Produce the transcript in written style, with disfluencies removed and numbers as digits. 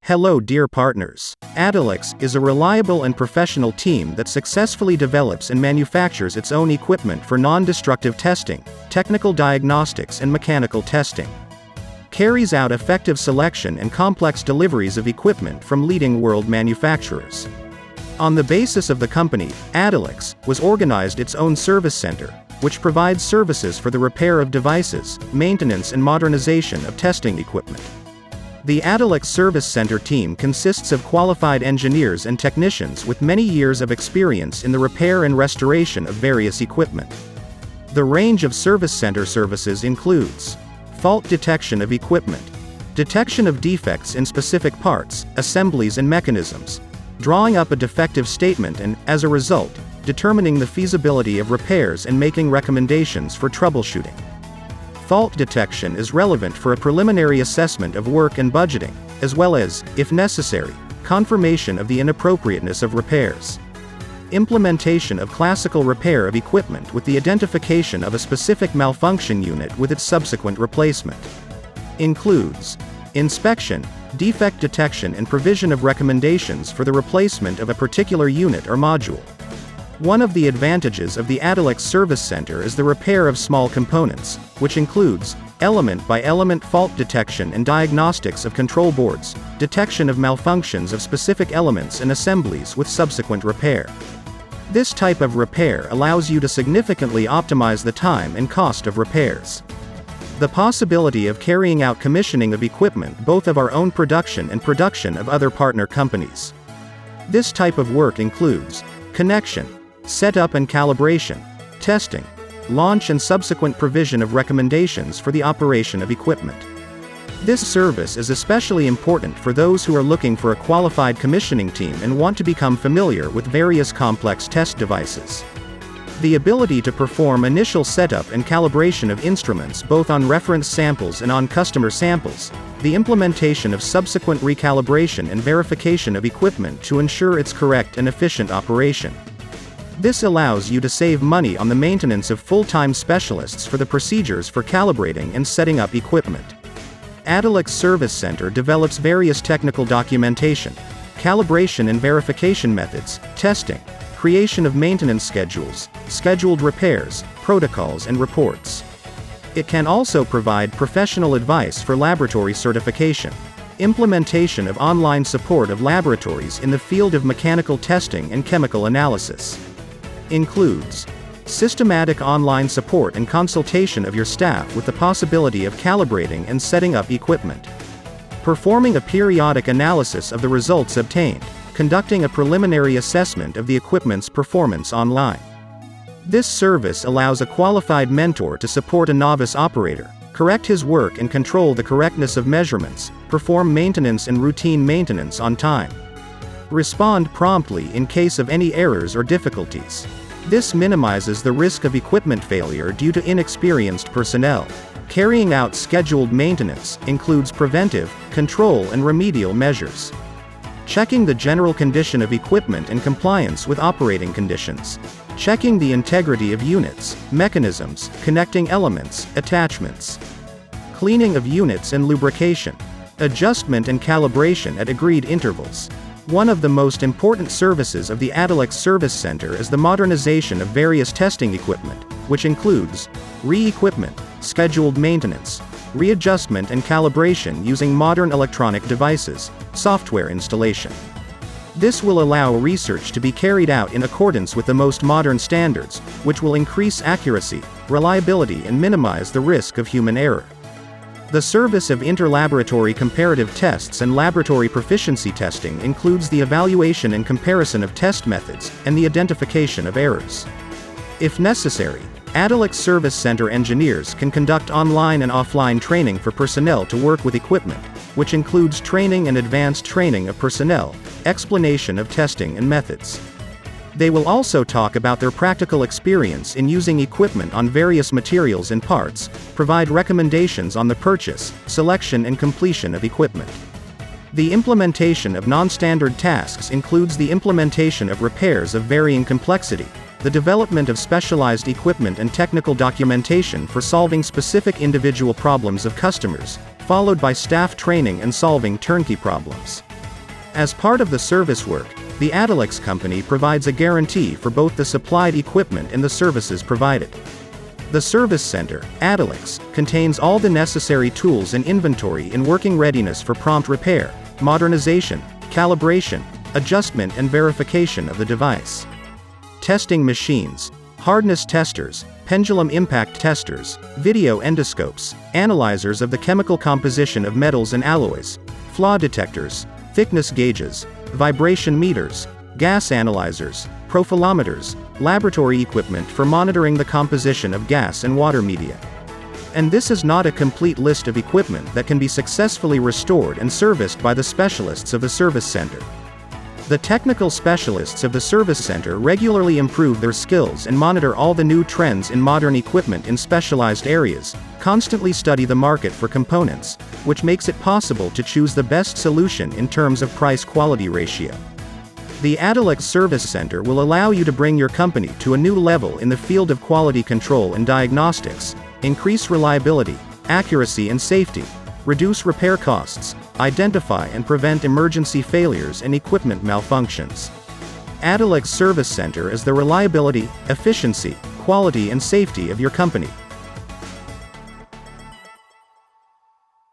Hello dear partners. Adelix is a reliable and professional team that successfully develops and manufactures its own equipment for non-destructive testing, technical diagnostics and mechanical testing. Carries out effective selection and complex deliveries of equipment from leading world manufacturers. On the basis of the company, Adelix was organized its own service center, which provides services for the repair of devices, maintenance and modernization of testing equipment. The Adelix Service Center team consists of qualified engineers and technicians with many years of experience in the repair and restoration of various equipment. The range of service center services includes fault detection of equipment, detection of defects in specific parts, assemblies and mechanisms, drawing up a defective statement and, as a result, determining the feasibility of repairs and making recommendations for troubleshooting. Fault detection is relevant for a preliminary assessment of work and budgeting, as well as, if necessary, confirmation of the inappropriateness of repairs. Implementation of classical repair of equipment with the identification of a specific malfunction unit with its subsequent replacement. Includes inspection, defect detection and provision of recommendations for the replacement of a particular unit or module. One of the advantages of the Adelix Service Center is the repair of small components, which includes element-by-element fault detection and diagnostics of control boards, detection of malfunctions of specific elements and assemblies with subsequent repair. This type of repair allows you to significantly optimize the time and cost of repairs. The possibility of carrying out commissioning of equipment both of our own production and production of other partner companies. This type of work includes connection, setup and calibration, testing, launch and subsequent provision of recommendations for the operation of equipment. This service is especially important for those who are looking for a qualified commissioning team and want to become familiar with various complex test devices. The ability to perform initial setup and calibration of instruments both on reference samples and on customer samples, the implementation of subsequent recalibration and verification of equipment to ensure its correct and efficient operation. This allows you to save money on the maintenance of full-time specialists for the procedures for calibrating and setting up equipment. Adelix Service Center develops various technical documentation, calibration and verification methods, testing, creation of maintenance schedules, scheduled repairs, protocols and reports. It can also provide professional advice for laboratory certification, implementation of online support of laboratories in the field of mechanical testing and chemical analysis. Includes systematic online support and consultation of your staff with the possibility of calibrating and setting up equipment. Performing a periodic analysis of the results obtained, conducting a preliminary assessment of the equipment's performance online. This service allows a qualified mentor to support a novice operator, correct his work and control the correctness of measurements, perform maintenance and routine maintenance on time. Respond promptly in case of any errors or difficulties. This minimizes the risk of equipment failure due to inexperienced personnel. Carrying out scheduled maintenance includes preventive, control and remedial measures. Checking the general condition of equipment and compliance with operating conditions. Checking the integrity of units, mechanisms, connecting elements, attachments. Cleaning of units and lubrication. Adjustment and calibration at agreed intervals. One of the most important services of the Adelix Service Center is the modernization of various testing equipment, which includes re-equipment, scheduled maintenance, readjustment and calibration using modern electronic devices, software installation. This will allow research to be carried out in accordance with the most modern standards, which will increase accuracy, reliability and minimize the risk of human error. The service of interlaboratory comparative tests and laboratory proficiency testing includes the evaluation and comparison of test methods, and the identification of errors. If necessary, Adelix Service Center engineers can conduct online and offline training for personnel to work with equipment, which includes training and advanced training of personnel, explanation of testing and methods. They will also talk about their practical experience in using equipment on various materials and parts, provide recommendations on the purchase, selection and completion of equipment. The implementation of non-standard tasks includes the implementation of repairs of varying complexity, the development of specialized equipment and technical documentation for solving specific individual problems of customers, followed by staff training and solving turnkey problems. As part of the service work, the Adelix company provides a guarantee for both the supplied equipment and the services provided. The service center, Adelix, contains all the necessary tools and inventory in working readiness for prompt repair, modernization, calibration, adjustment and verification of the device. Testing machines, hardness testers, pendulum impact testers, video endoscopes, analyzers of the chemical composition of metals and alloys, flaw detectors, thickness gauges, vibration meters, gas analyzers, profilometers, laboratory equipment for monitoring the composition of gas and water media. And this is not a complete list of equipment that can be successfully restored and serviced by the specialists of the service center. The technical specialists of the service center regularly improve their skills and monitor all the new trends in modern equipment in specialized areas, constantly study the market for components, which makes it possible to choose the best solution in terms of price-quality ratio. The Adelix Service Center will allow you to bring your company to a new level in the field of quality control and diagnostics, increase reliability, accuracy and safety, reduce repair costs, identify and prevent emergency failures and equipment malfunctions. Adelix Service Center is the reliability, efficiency, quality and safety of your company.